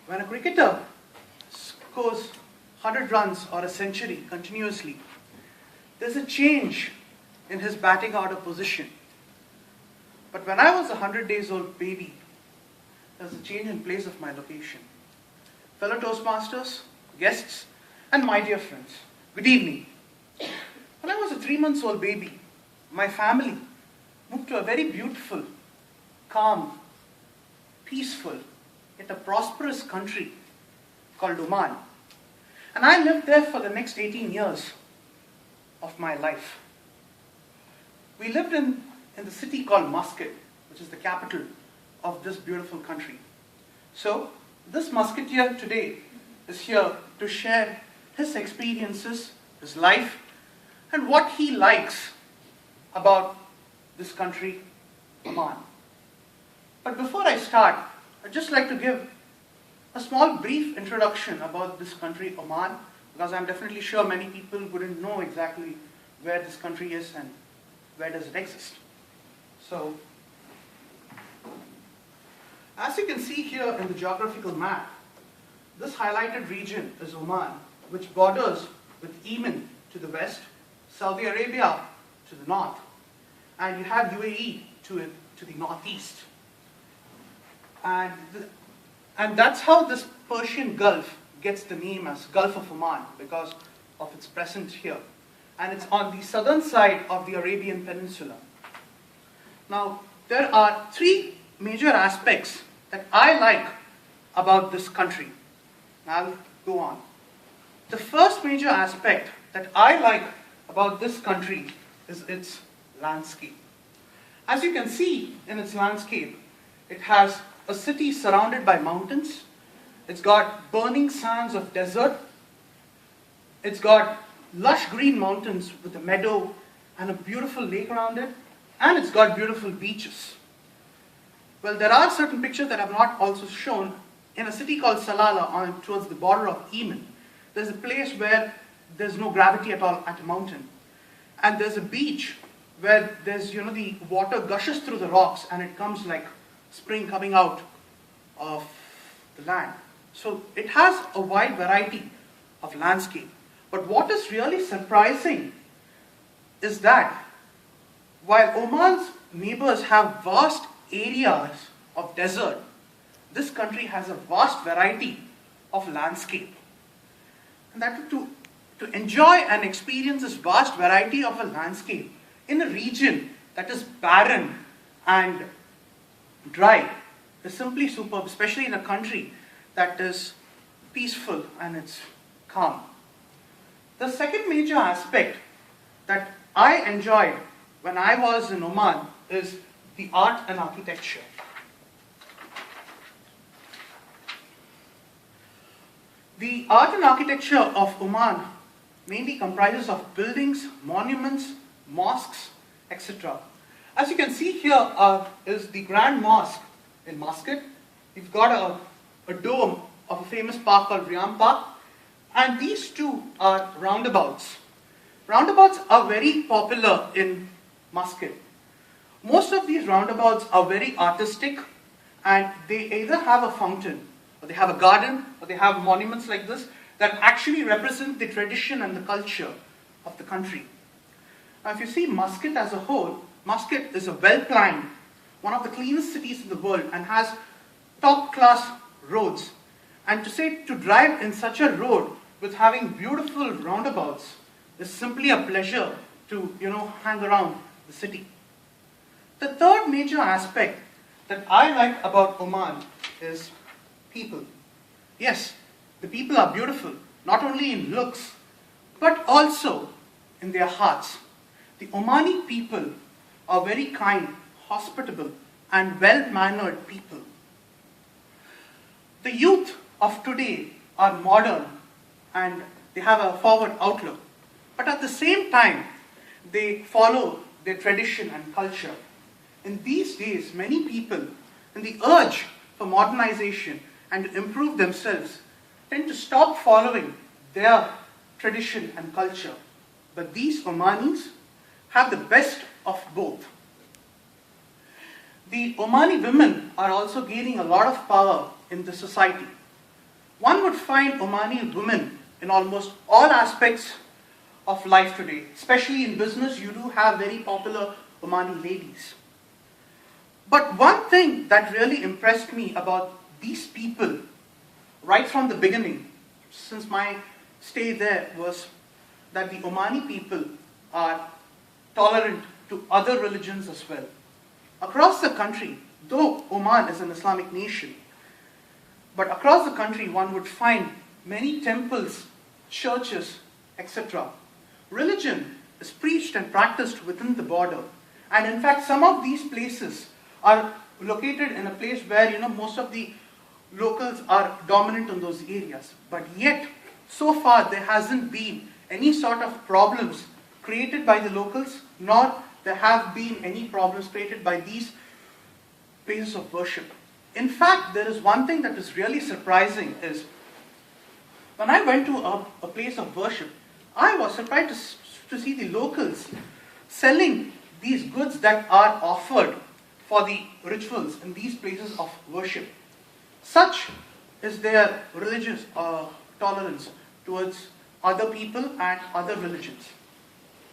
When a cricketer scores 100 runs or a century continuously, there's a change in his batting order position. But when I was a 100 days old baby, there's a change in place of my location. Fellow Toastmasters, guests, and my dear friends, good evening. When I was a 3 months old baby, my family moved to a very beautiful, calm, peaceful, yet a prosperous country called Oman. And I lived there for the next 18 years of my life. We lived in the city called Muscat, which is the capital of this beautiful country. So, this musketeer today is here to share his experiences, his life, and what he likes about this country, Oman. But before I start, I'd just like to give a small brief introduction about this country, Oman, because I'm definitely sure many people wouldn't know exactly where this country is and where does it exist. So, as you can see here in the geographical map, this highlighted region is Oman, which borders with Yemen to the west, Saudi Arabia to the north, and you have UAE to the northeast. And that's how this Persian Gulf gets the name as Gulf of Oman, because of its presence here. And it's on the southern side of the Arabian Peninsula. Now, there are three major aspects that I like about this country. I'll go on. The first major aspect that I like about this country is its landscape. As you can see in its landscape, it has a city surrounded by mountains. It's got burning sands of desert. It's got lush green mountains with a meadow and a beautiful lake around it. And it's got beautiful beaches. Well, there are certain pictures that I have not also shown. In a city called Salalah, towards the border of Yemen, there's a place where there's no gravity at all at a mountain. And there's a beach where there's, the water gushes through the rocks and it comes like spring coming out of the land. So it has a wide variety of landscape. But what is really surprising is that while Oman's neighbors have vast areas of desert, this country has a vast variety of landscape. And that to enjoy and experience this vast variety of a landscape in a region that is barren and dry is simply superb, especially in a country that is peaceful and it's calm. The second major aspect that I enjoyed when I was in Oman is the art and architecture. The art and architecture of Oman mainly comprises of buildings, monuments, mosques, etc. As you can see here is the Grand Mosque in Muscat. We've got a dome of a famous park called Riyam Park, and these two are roundabouts. Roundabouts are very popular in Muscat. Most of these roundabouts are very artistic, and they either have a fountain, or they have a garden, or they have monuments like this that actually represent the tradition and the culture of the country. Now, if you see Muscat as a whole, Muscat is a well-planned, one of the cleanest cities in the world, and has top-class roads. And to drive in such a road with having beautiful roundabouts is simply a pleasure to, hang around the city. The third major aspect that I like about Oman is people. Yes, the people are beautiful, not only in looks, but also in their hearts. The Omani people are very kind, hospitable, and well-mannered people. The youth of today are modern and they have a forward outlook. But at the same time, they follow their tradition and culture. In these days, many people, in the urge for modernization and to improve themselves, tend to stop following their tradition and culture. But these Omanis have the best of both. The Omani women are also gaining a lot of power in the society. one would find Omani women in almost all aspects of life today. Especially in business, you do have very popular Omani ladies. But one thing that really impressed me about these people, right from the beginning, since my stay there, was that the Omani people are tolerant to other religions as well. Across the country, though Oman is an Islamic nation, but across the country one would find many temples, churches, etc. Religion is preached and practiced within the border. And in fact, some of these places are located in a place where most of the locals are dominant in those areas. But yet, so far there hasn't been any sort of problems created by the locals, nor there have been any problems created by these places of worship. In fact, there is one thing that is really surprising is, when I went to a place of worship, I was surprised to see the locals selling these goods that are offered for the rituals in these places of worship. Such is their religious tolerance towards other people and other religions.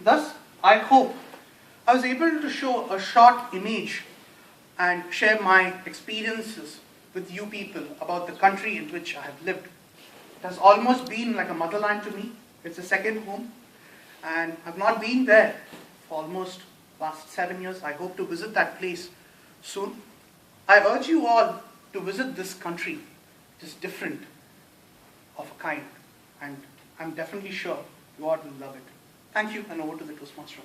Thus, I hope I was able to show a short image and share my experiences with you people about the country in which I have lived. It has almost been like a motherland to me. It's a second home, and I've not been there for almost last 7 years. I hope to visit that place soon. I urge you all to visit this country. It is different of a kind, and I'm definitely sure you all will love it. Thank you, and over to the Toastmaster.